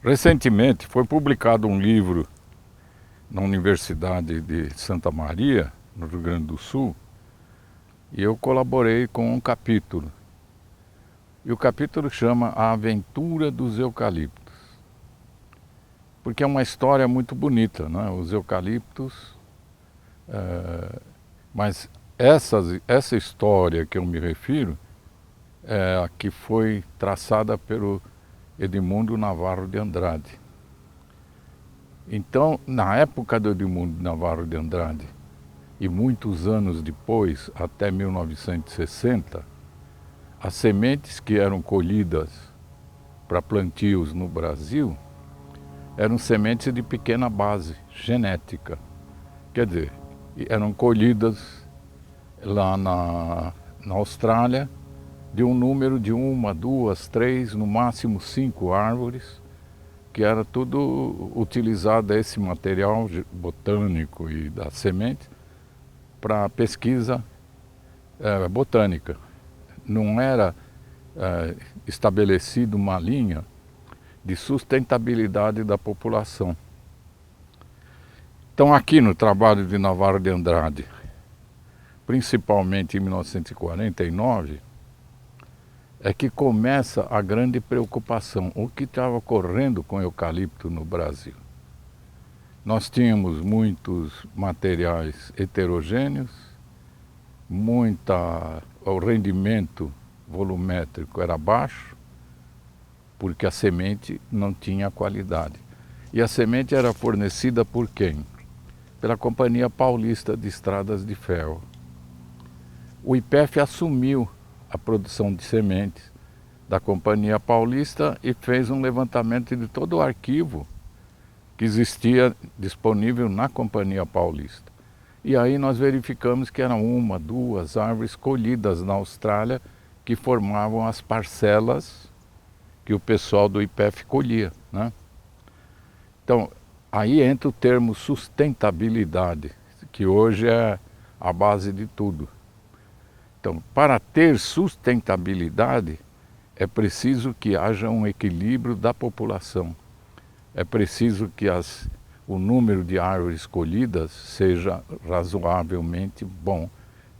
Recentemente foi publicado um livro na Universidade de Santa Maria, no Rio Grande do Sul, e eu colaborei com um capítulo. E o capítulo chama A Aventura dos Eucaliptos. Porque é uma história muito bonita, né? Os eucaliptos. Mas essa história que eu me refiro é a que foi traçada pelo Edmundo Navarro de Andrade. Então, na época do Edmundo Navarro de Andrade, e muitos anos depois, até 1960, as sementes que eram colhidas para plantios no Brasil eram sementes de pequena base genética. Quer dizer, eram colhidas lá na Austrália de um número de 1, 2, 3, no máximo 5 árvores, que era tudo utilizado esse material botânico e da semente para pesquisa botânica. Não era estabelecida uma linha de sustentabilidade da população. Então, aqui no trabalho de Navarro de Andrade, principalmente em 1949, é que começa a grande preocupação. O que estava ocorrendo com o eucalipto no Brasil? Nós tínhamos muitos materiais heterogêneos, o rendimento volumétrico era baixo, porque a semente não tinha qualidade. E a semente era fornecida por quem? Pela Companhia Paulista de Estradas de Ferro. O IPEF assumiu a produção de sementes da Companhia Paulista e fez um levantamento de todo o arquivo que existia disponível na Companhia Paulista. E aí nós verificamos que eram 1, 2 árvores colhidas na Austrália que formavam as parcelas que o pessoal do IPEF colhia, né? Então, aí entra o termo sustentabilidade, que hoje é a base de tudo. Então, para ter sustentabilidade, é preciso que haja um equilíbrio da população. É preciso que o número de árvores colhidas seja razoavelmente bom.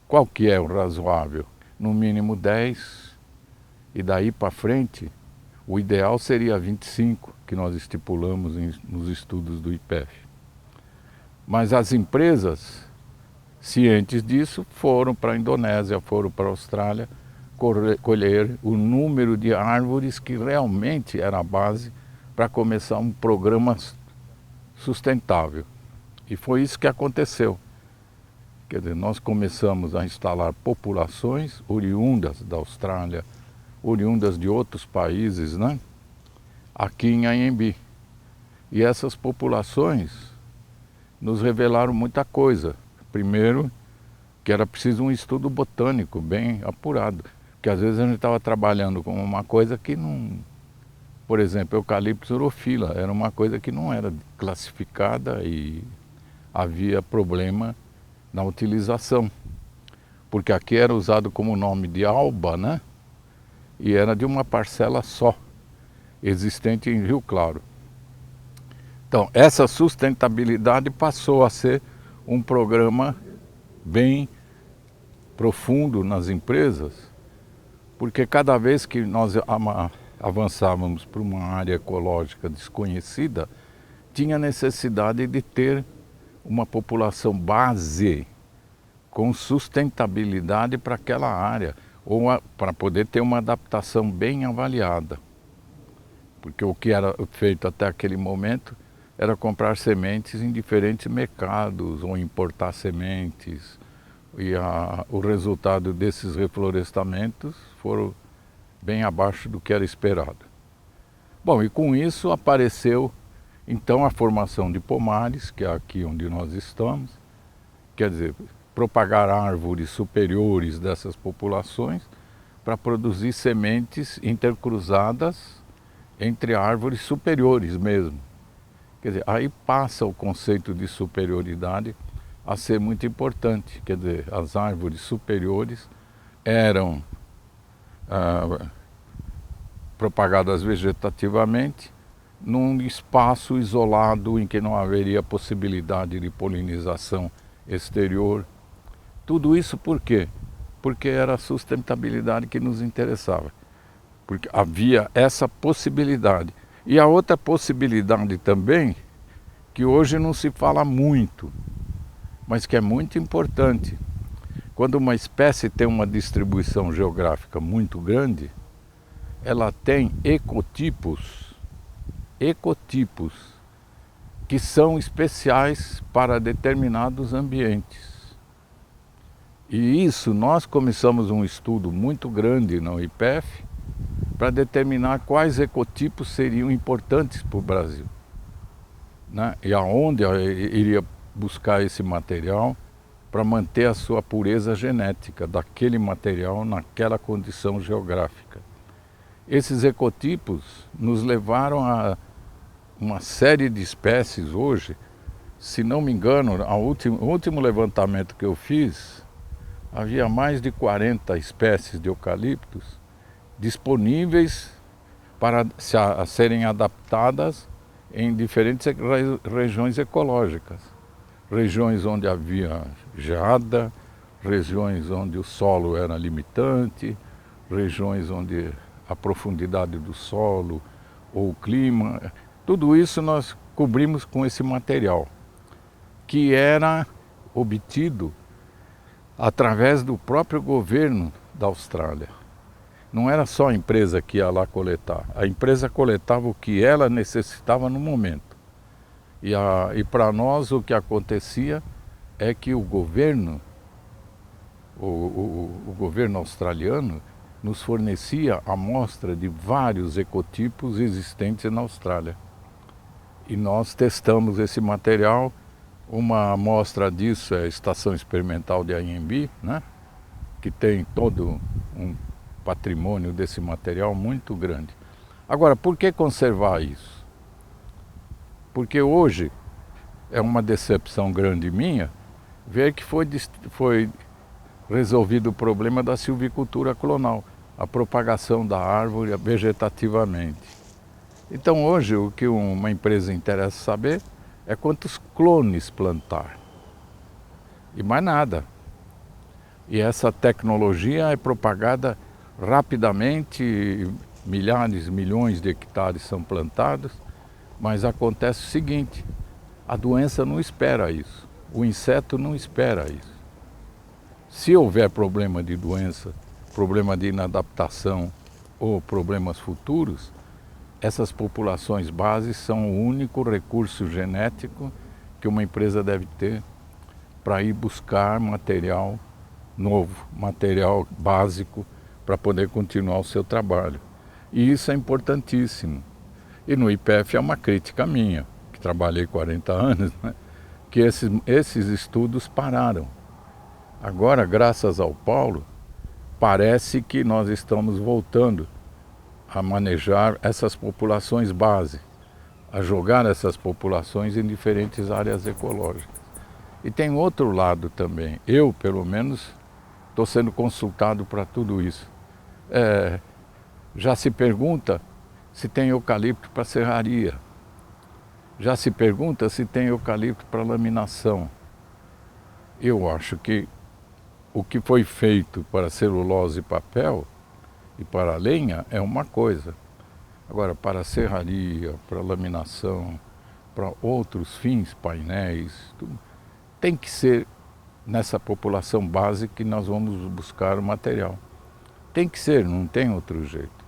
Qual que é o razoável? No mínimo 10, e daí para frente, o ideal seria 25, que nós estipulamos nos estudos do IPEF. Mas as empresas, cientes disso, foram para a Indonésia, foram para a Austrália, colher o número de árvores que realmente era a base para começar um programa sustentável. E foi isso que aconteceu. Quer dizer, nós começamos a instalar populações oriundas da Austrália, oriundas de outros países, né? Aqui em Anhembi. E essas populações nos revelaram muita coisa. Primeiro, que era preciso um estudo botânico bem apurado, porque às vezes a gente estava trabalhando com uma coisa que não... Por exemplo, Eucalyptus orophylla era uma coisa que não era classificada e havia problema na utilização, porque aqui era usado como nome de alba, né? E era de uma parcela só, existente em Rio Claro. Então, essa sustentabilidade passou a ser um programa bem profundo nas empresas, porque cada vez que nós avançávamos para uma área ecológica desconhecida, tinha necessidade de ter uma população base com sustentabilidade para aquela área, ou para poder ter uma adaptação bem avaliada. Porque o que era feito até aquele momento era comprar sementes em diferentes mercados, ou importar sementes, e o resultado desses reflorestamentos foram bem abaixo do que era esperado. Bom, e com isso apareceu então a formação de pomares, que é aqui onde nós estamos, quer dizer, propagar árvores superiores dessas populações para produzir sementes intercruzadas entre árvores superiores mesmo. Quer dizer, aí passa o conceito de superioridade a ser muito importante. Quer dizer, as árvores superiores eram propagadas vegetativamente, num espaço isolado em que não haveria possibilidade de polinização exterior. Tudo isso por quê? Porque era a sustentabilidade que nos interessava. Porque havia essa possibilidade. E a outra possibilidade também, que hoje não se fala muito, mas que é muito importante. Quando uma espécie tem uma distribuição geográfica muito grande, ela tem ecotipos que são especiais para determinados ambientes. E isso nós começamos um estudo muito grande na UIPF para determinar quais ecotipos seriam importantes para o Brasil, né? E aonde eu iria buscar esse material para manter a sua pureza genética daquele material naquela condição geográfica. Esses ecotipos nos levaram a uma série de espécies hoje. Se não me engano, o último levantamento que eu fiz, havia mais de 40 espécies de eucaliptos disponíveis para serem adaptadas em diferentes regiões ecológicas. Regiões onde havia geada, regiões onde o solo era limitante, regiões onde a profundidade do solo ou o clima, tudo isso nós cobrimos com esse material, que era obtido através do próprio governo da Austrália. Não era só a empresa que ia lá coletar, a empresa coletava o que ela necessitava no momento. E para nós o que acontecia é que o governo australiano nos fornecia amostra de vários ecotipos existentes na Austrália. E nós testamos esse material. Uma amostra disso é a Estação Experimental de Anhembi, né? Que tem todo um patrimônio desse material muito grande. Agora, por que conservar isso? Porque hoje é uma decepção grande minha ver que foi resolvido o problema da silvicultura clonal, a propagação da árvore vegetativamente. Então hoje o que uma empresa interessa saber é quantos clones plantar. E mais nada. E essa tecnologia é propagada rapidamente, milhares, milhões de hectares são plantados, mas acontece o seguinte, a doença não espera isso, o inseto não espera isso. Se houver problema de doença, problema de inadaptação ou problemas futuros, essas populações bases são o único recurso genético que uma empresa deve ter para ir buscar material novo, material básico para poder continuar o seu trabalho. E isso é importantíssimo. E no IPF é uma crítica minha, que trabalhei 40 anos, né? Que esses estudos pararam. Agora, graças ao Paulo, parece que nós estamos voltando a manejar essas populações base, a jogar essas populações em diferentes áreas ecológicas. E tem outro lado também. Eu, pelo menos, estou sendo consultado para tudo isso. Já se pergunta se tem eucalipto para serraria. Já se pergunta se tem eucalipto para laminação. Eu acho que o que foi feito para celulose e papel e para lenha é uma coisa. Agora, para serraria, para laminação, para outros fins, painéis, tudo, tem que ser nessa população base que nós vamos buscar o material. Tem que ser, não tem outro jeito.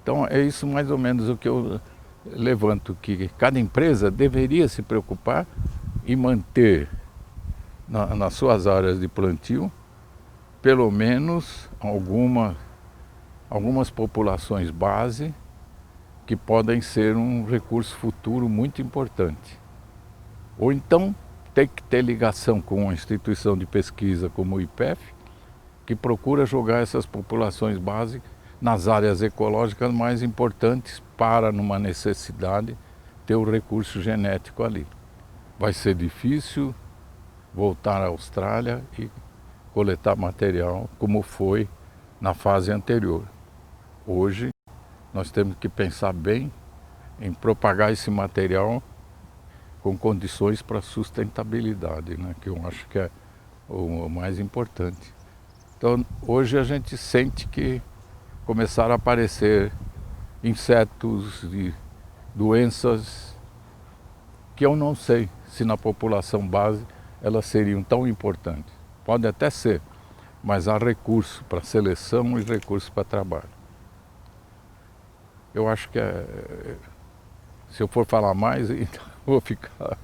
Então é isso mais ou menos o que eu levanto, que cada empresa deveria se preocupar em manter nas suas áreas de plantio pelo menos algumas populações base que podem ser um recurso futuro muito importante. Ou então tem que ter ligação com uma instituição de pesquisa como o IPF, que procura jogar essas populações base nas áreas ecológicas mais importantes para, numa necessidade, ter o recurso genético ali. Vai ser difícil voltar à Austrália e coletar material como foi na fase anterior. Hoje nós temos que pensar bem em propagar esse material com condições para sustentabilidade, né? Que eu acho que é o mais importante. Então, hoje a gente sente que começaram a aparecer insetos e doenças que eu não sei se na população base elas seriam tão importantes. Pode até ser, mas há recurso para seleção e recurso para trabalho. Eu acho que se eu for falar mais, então vou ficar